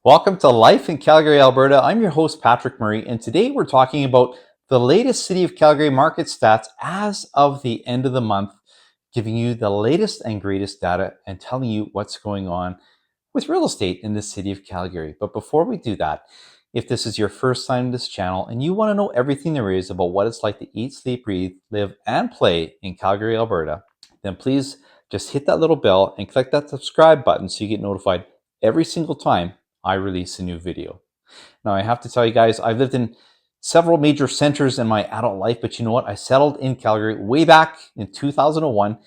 Welcome to Life in Calgary, Alberta. I'm your host, Patrick Murray, and today we're talking about the latest City of Calgary market stats as of the end of the month, giving you the latest and greatest data and telling you what's going on with real estate in the City of Calgary. But before we do that, if this is your first time on this channel and you want to know everything there is about what it's like to eat, sleep, breathe, live, and play in Calgary, Alberta, then please just hit that little bell and click that subscribe button so you get notified every single time I release a new video. Now, I have to tell you guys, I've lived in several major centers in my adult life, but you know what? I settled in Calgary way back in 2001,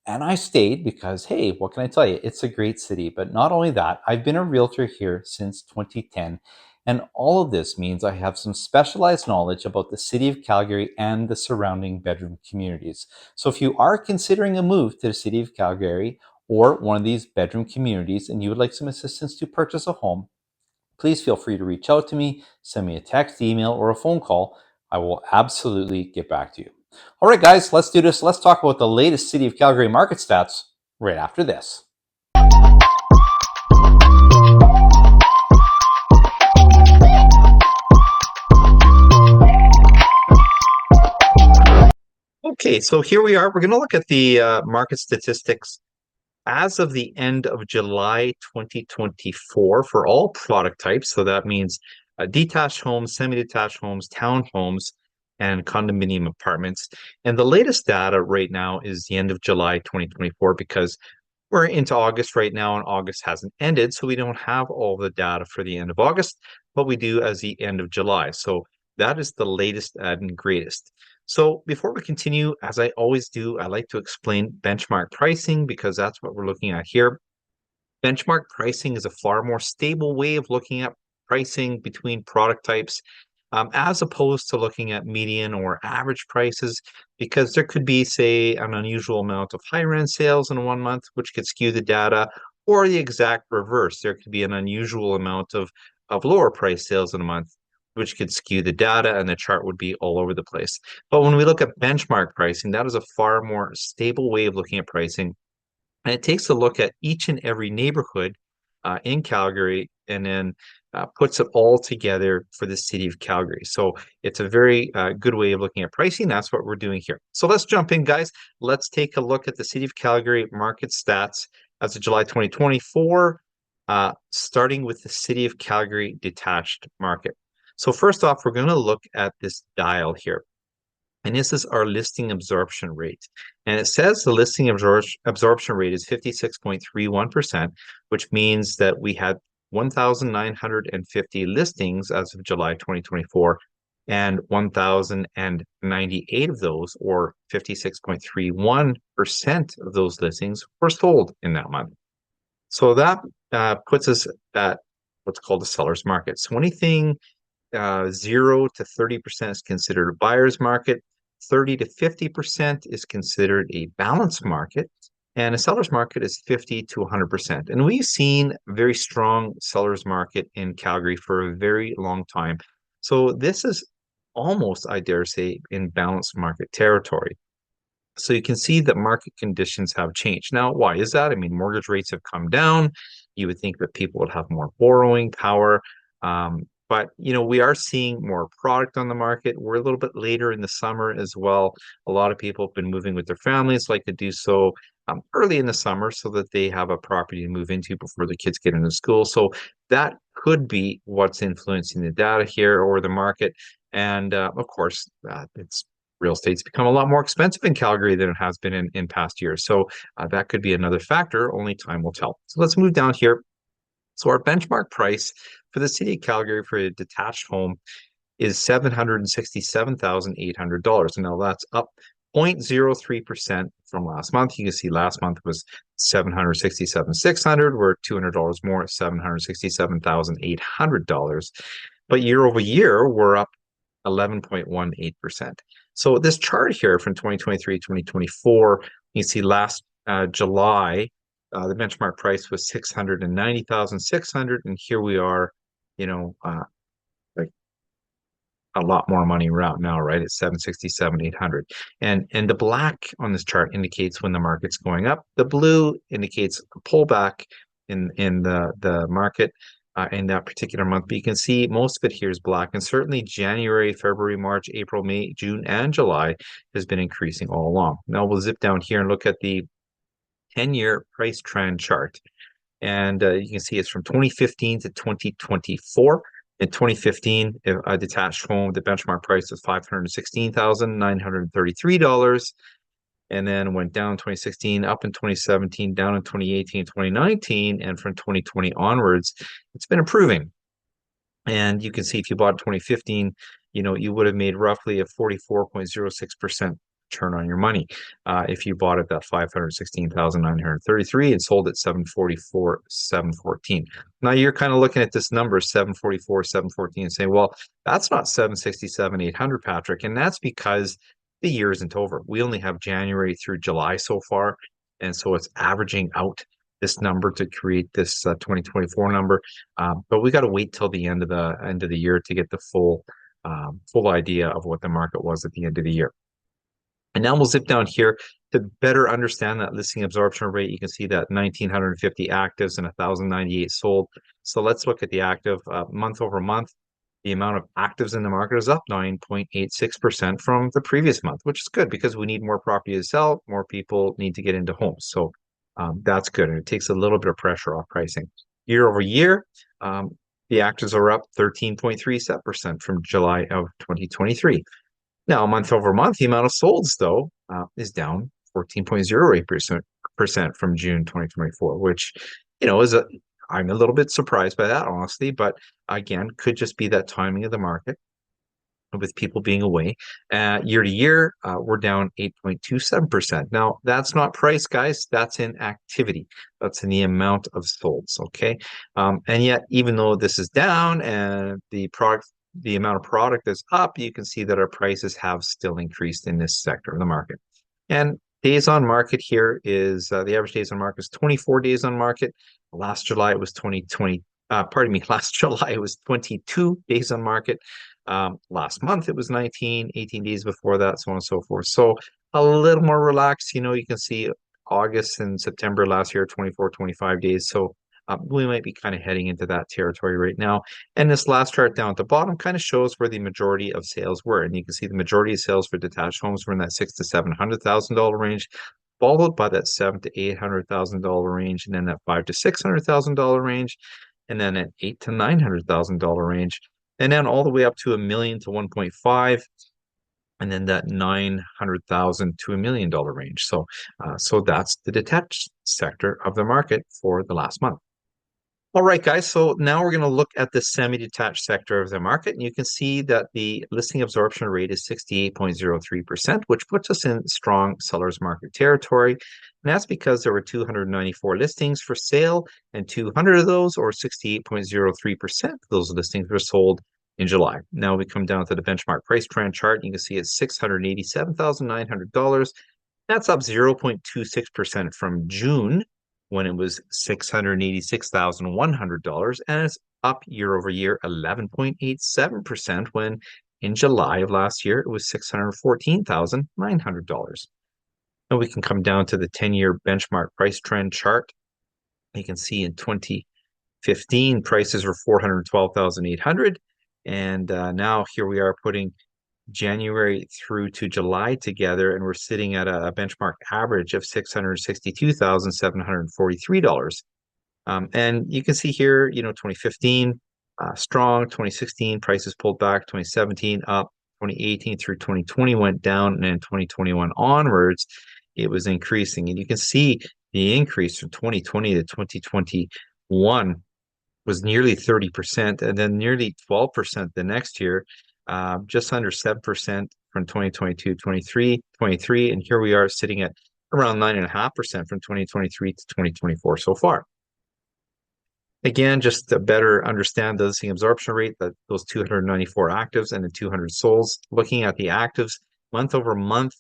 and I stayed because, hey, what can I tell you? It's a great city. But not only that, I've been a realtor here since 2010, and all of this means I have some specialized knowledge about the city of Calgary and the surrounding bedroom communities. So if you are considering a move to the city of Calgary or one of these bedroom communities and you would like some assistance to purchase a home, please feel free to reach out to me, send me a text, email, or a phone call. I will absolutely get back to you. All right, guys, let's do this. Let's talk about the latest City of Calgary market stats right after this. Okay, so here we are. We're going to look at the market statistics as of the end of July 2024 for all product types. So that means detached homes, semi-detached homes, townhomes, and condominium apartments. And the latest data right now is the end of July 2024 because we're into August right now and August hasn't ended. So we don't have all the data for the end of August, but we do as the end of July. So that is the latest and greatest. So before we continue, as I always do, I like to explain benchmark pricing because that's what we're looking at here. Benchmark pricing is a far more stable way of looking at pricing between product types, as opposed to looking at median or average prices, because there could be, say, an unusual amount of high-end sales in 1 month, which could skew the data, or the exact reverse. There could be an unusual amount of lower price sales in a month, which could skew the data and the chart would be all over the place. But when we look at benchmark pricing, that is a far more stable way of looking at pricing. And it takes a look at each and every neighborhood in Calgary and then puts it all together for the city of Calgary. So it's a very good way of looking at pricing. That's what we're doing here. So let's jump in, guys. Let's take a look at the city of Calgary market stats as of July 2024, starting with the city of Calgary detached market. So first off, we're going to look at this dial here. And this is our listing absorption rate. And it says the listing absorption rate is 56.31%, which means that we had 1,950 listings as of July 2024, and 1,098 of those, or 56.31% of those listings, were sold in that month. So that puts us at what's called a seller's market. So anything 0 to 30% is considered a buyer's market. 30 to 50% is considered a balanced market, and a seller's market is 50 to 100%. And we've seen a very strong seller's market in Calgary for a very long time. So this is almost, I dare say, in balanced market territory. So you can see that market conditions have changed. Now, why is that? I mean, mortgage rates have come down. You would think that people would have more borrowing power. But, you know, we are seeing more product on the market. We're a little bit later in the summer as well. A lot of people have been moving with their families, like to do so early in the summer so that they have a property to move into before the kids get into school. So that could be what's influencing the data here or the market. And of course, it's real estate's become a lot more expensive in Calgary than it has been in past years. So that could be another factor. Only time will tell. So let's move down here. So our benchmark price for the city of Calgary for a detached home is $767,800. Now that's up 0.03% from last month. You can see last month was $767,600. We're $200 more at $767,800. But year over year, we're up 11.18%. So this chart here from 2023, 2024, you see last July, the benchmark price was $690,600, and here we are, you know, like a lot more money around now, right? It's $767,800, and the black on this chart indicates when the market's going up. The blue indicates a pullback in the market. in that particular month. But you can see most of it here is black. And certainly January, February, March, April, May, June, and July has been increasing all along. Now we'll zip down here and look at the 10-year price trend chart. And you can see it's from 2015 to 2024. In 2015, a detached home, the benchmark price was $516,933. And then went down 2016, up in 2017, down in 2018, 2019. And from 2020 onwards, it's been improving. And you can see if you bought 2015, you would have made roughly a 44.06% return on your money if you bought it at 516,933 and sold it 744, 714. Now you're kind of looking at this number 744, 714 and saying, well, that's not 767, 800, Patrick. And that's because the year isn't over. We only have January through July so far. And so it's averaging out this number to create this 2024 number. But we got to wait till the end of the year to get the full idea of what the market was at the end of the year. And now we'll zip down here to better understand that listing absorption rate. You can see that 1,950 actives and 1,098 sold. So let's look at the active month over month. The amount of actives in the market is up 9.86% from the previous month, which is good because we need more property to sell. More people need to get into homes. So that's good. And it takes a little bit of pressure off pricing. Year over year, the actives are up 13.37% from July of 2023. Now, month over month, the amount of solds, though, is down 14.08% from June 2024, which, I'm a little bit surprised by that, honestly, but again, could just be that timing of the market with people being away. Year to year, we're down 8.27%. Now, that's not price, guys. That's in activity. That's in the amount of solds, okay? And yet, even though this is down and the amount of product is up, you can see that our prices have still increased in this sector of the market. And days on market here is the average days on market is 24 days on market. Last July it was last July it was 22 days on market. Last month it was 19, 18 days before that, so on and so forth. So a little more relaxed. You can see August and September last year, 24, 25 days. So we might be kind of heading into that territory right now. And this last chart down at the bottom kind of shows where the majority of sales were. And you can see the majority of sales for detached homes were in that $600,000 to $700,000 range, followed by that $700,000 to $800,000 range, and then that $500,000 to $600,000 range, and then an $800,000 to $900,000 range, and then all the way up to $1 million to 1.5, and then that $900,000 to $1 million range. So that's the detached sector of the market for the last month. All right, guys, so now we're going to look at the semi-detached sector of the market, and you can see that the listing absorption rate is 68.03%, which puts us in strong seller's market territory. And that's because there were 294 listings for sale, and 200 of those, or 68.03% of those listings, were sold in July. Now we come down to the benchmark price trend chart, and you can see it's $687,900. That's up 0.26% from June, when it was $686,100, and it's up year over year 11.87% when in July of last year it was $614,900. And we can come down to the 10-year benchmark price trend chart. You can see in 2015 prices were $412,800, and now here we are putting January through to July together, and we're sitting at a benchmark average of $662,743. And you can see here, 2015 strong, 2016 prices pulled back, 2017 up, 2018 through 2020 went down, and then 2021 onwards it was increasing. And you can see the increase from 2020 to 2021 was nearly 30%, and then nearly 12% the next year. Just under 7% from 2022, 23, and here we are sitting at around 9.5% from 2023 to 2024 so far. Again, just to better understand the listing absorption rate, that those 294 actives and the 200 solds. Looking at the actives, month over month,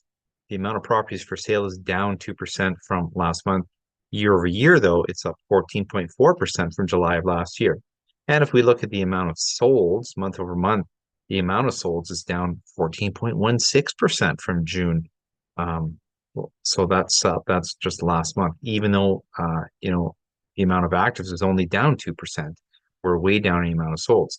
the amount of properties for sale is down 2% from last month. Year over year, though, it's up 14.4% from July of last year. And if we look at the amount of solds month over month, the amount of solds is down 14.16% from June. So that's just last month, even though the amount of actives is only down 2%. we're way down in the amount of solds.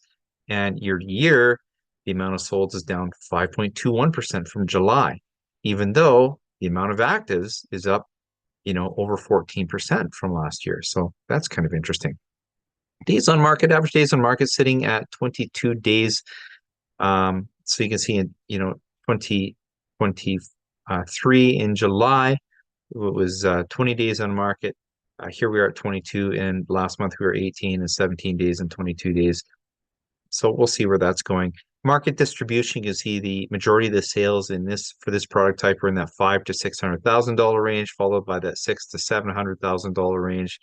And year to year, the amount of solds is down 5.21% from July, even though the amount of actives is up, over 14% from last year. So that's kind of interesting. Days on market, average days on market sitting at 22 days. So you can see in, 2023 in July, it was 20 days on market. Here we are at 22, and last month we were 18 and 17 days and 22 days. So we'll see where that's going. Market distribution, you can see the majority of the sales for this product type are in that $500,000 to $600,000 range, followed by that $600,000 to $700,000 range,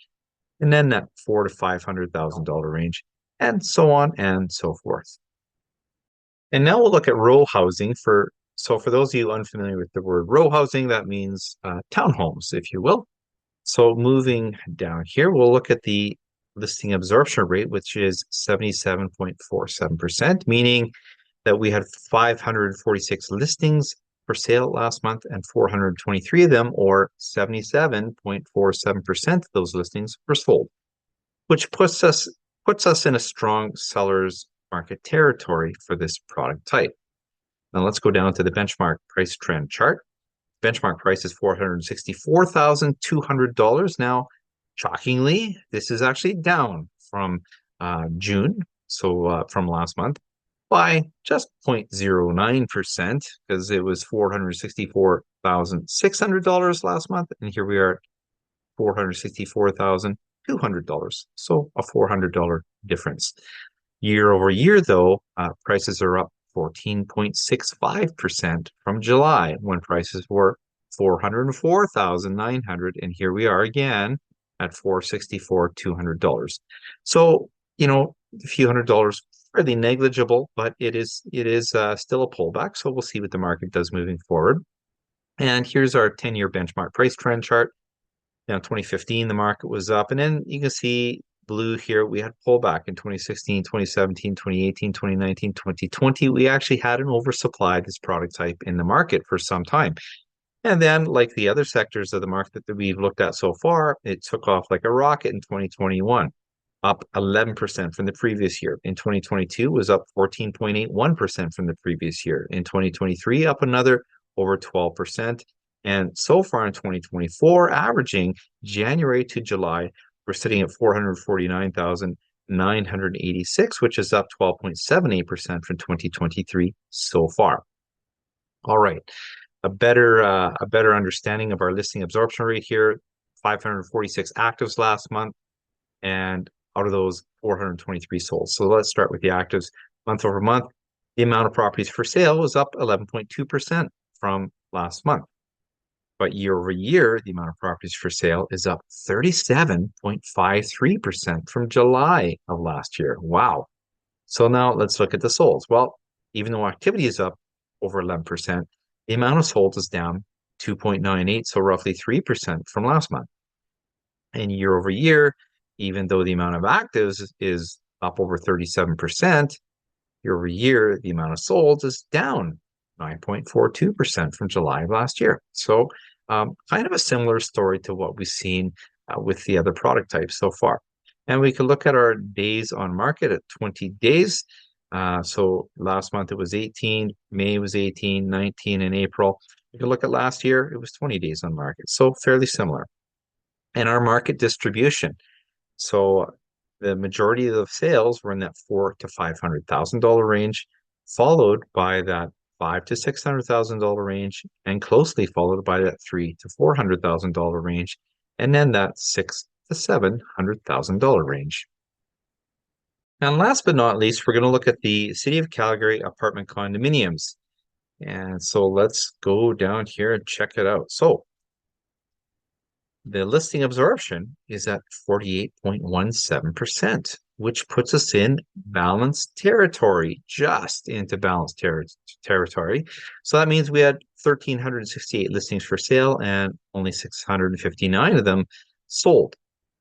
and then that $400,000 to $500,000 range, and so on and so forth. And now we'll look at row housing. So for those of you unfamiliar with the word row housing, that means townhomes, if you will. So moving down here, we'll look at the listing absorption rate, which is 77.47%, meaning that we had 546 listings for sale last month, and 423 of them, or 77.47% of those listings, were sold, which puts us in a strong seller's market territory for this product type. Now let's go down to the benchmark price trend chart. Benchmark price is $464,200. Now, shockingly, this is actually down from June, so from last month, by just 0.09%, because it was $464,600 last month, and here we are at $464,200. So a $400 difference. Year over year, though, prices are up 14.65% from July, when prices were $404,900, and here we are again at $464,200. So, a few $100, fairly negligible, but it is still a pullback. So we'll see what the market does moving forward. And here's our 10-year benchmark price trend chart. Now, 2015, the market was up, and then you can see blue here, we had pullback in 2016, 2017, 2018, 2019, 2020. We actually had an oversupply of this product type in the market for some time. And then, like the other sectors of the market that we've looked at so far, it took off like a rocket in 2021, up 11% from the previous year. In 2022, was up 14.81% from the previous year. In 2023, up another over 12%. And so far in 2024, averaging January to July, we're sitting at 449,986, which is up 12.78% from 2023 so far. All right, a better understanding of our listing absorption rate here: 546 actives last month, and out of those, 423 sold. So let's start with the actives. Month over month, the amount of properties for sale was up 11.2% from last month. But year over year, the amount of properties for sale is up 37.53% from July of last year. Wow. So now let's look at the solds. Well, even though activity is up over 11%, the amount of solds is down 2.98, so roughly 3% from last month. And year over year, even though the amount of actives is up over 37%, year over year, the amount of solds is down 9.42% from July of last year. So kind of a similar story to what we've seen with the other product types so far. And we can look at our days on market at 20 days. So last month it was 18, May was 18, 19 in April. You can look at last year, it was 20 days on market. So fairly similar. And our market distribution. So the majority of the sales were in that $400,000 to $500,000 range, followed by that $500,000 to $600,000 range, and closely followed by that $300,000 to $400,000 range, and then that $600,000 to $700,000 range. And last but not least, we're going to look at the City of Calgary apartment condominiums. And so let's go down here and check it out. So the listing absorption is at 48.17%, which puts us in balanced territory, just into balanced territory. So that means we had 1,368 listings for sale, and only 659 of them sold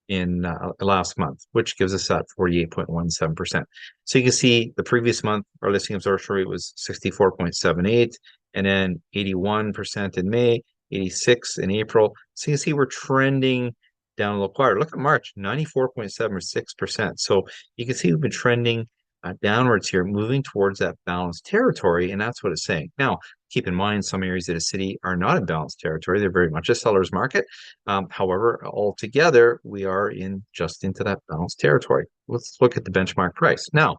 in last month, which gives us that 48.17%. So you can see the previous month, our listing absorption rate was 64.78, and then 81% in May, 86 in April. So you can see we're trending down a little quieter. Look at March, 94.76%. So you can see we've been trending downwards here, moving towards that balanced territory, and that's what it's saying. Now, keep in mind, some areas of the city are not in balanced territory. They're very much a seller's market. However, altogether, we are just into that balanced territory. Let's look at the benchmark price. Now,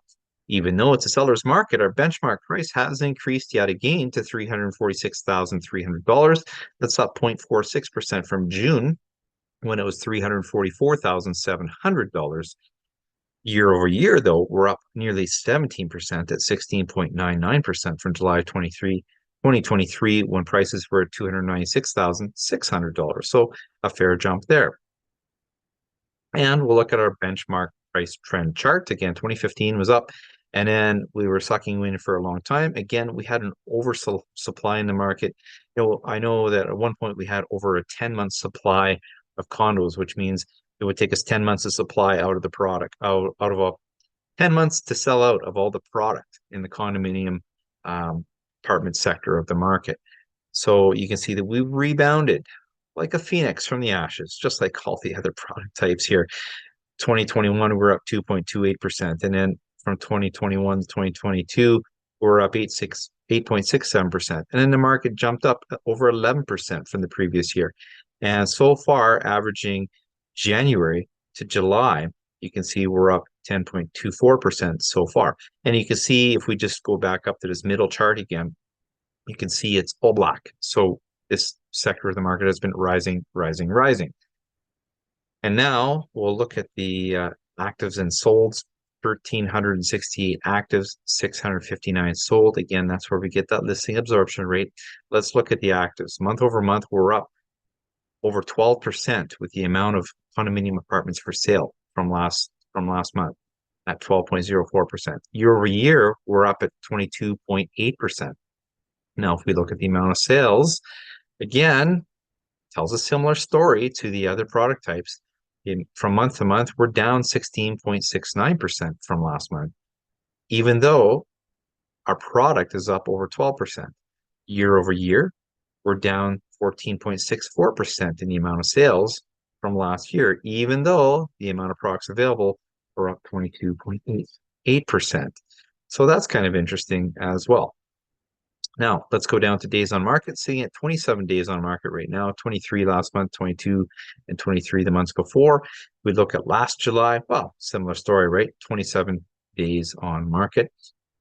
even though it's a seller's market, our benchmark price has increased yet again to $346,300. That's up 0.46% from June, when it was $344,700. Year over year, though, we're up nearly 17% at 16.99% from July 2023, when prices were at $296,600. So a fair jump there. And we'll look at our benchmark price trend chart. Again, 2015 was up, and then we were sucking wind for a long time. Again, we had an oversupply in the market. I know that at one point we had over a 10-month supply of condos, which means it would take us 10 months of supply out of the product, out of 10 months to sell out of all the product in the condominium apartment sector of the market. So you can see that we rebounded like a phoenix from the ashes, just like all the other product types here. 2021, we're up 2.28%. And then from 2021 to 2022, we're up 8.67%. And then the market jumped up over 11% from the previous year. And so far, averaging January to July, you can see we're up 10.24% so far. And you can see, if we just go back up to this middle chart again, you can see it's all black. So this sector of the market has been rising, rising, rising. And now we'll look at the actives and solds. 1,368 actives, 659 sold. Again, that's where we get that listing absorption rate. Let's look at the actives. Month over month, we're up over 12% with the amount of condominium apartments for sale from last month at 12.04%. Year over year, we're up at 22.8%. Now, if we look at the amount of sales, again, tells a similar story to the other product types. From month to month, we're down 16.69% from last month, even though our product is up over 12%. Year over year, we're down 14.64% in the amount of sales from last year, even though the amount of products available are up 22.8%. So that's kind of interesting as well. Now, let's go down to days on market, sitting at 27 days on market right now, 23 last month, 22 and 23 the months before. We look at last July, well, similar story, right? 27 days on market.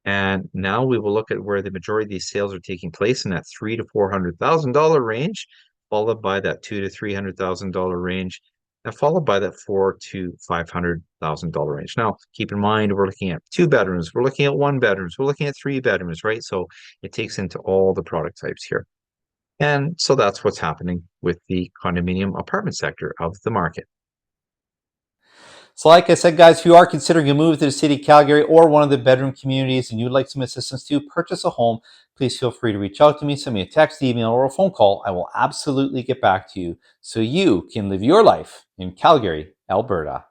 And now we will look at where the majority of these sales are taking place in that $300,000 to $400,000 range, followed by that $200,000 to $300,000 range, and followed by that $400,000 to $500,000 range. Now, keep in mind, we're looking at 2 bedrooms, we're looking at 1 bedrooms, we're looking at 3 bedrooms, right? So it takes into all the product types here. And so that's what's happening with the condominium apartment sector of the market. So like I said, guys, if you are considering a move to the city of Calgary or one of the bedroom communities and you'd like some assistance to purchase a home, please feel free to reach out to me, send me a text, email, or a phone call. I will absolutely get back to you so you can live your life in Calgary, Alberta.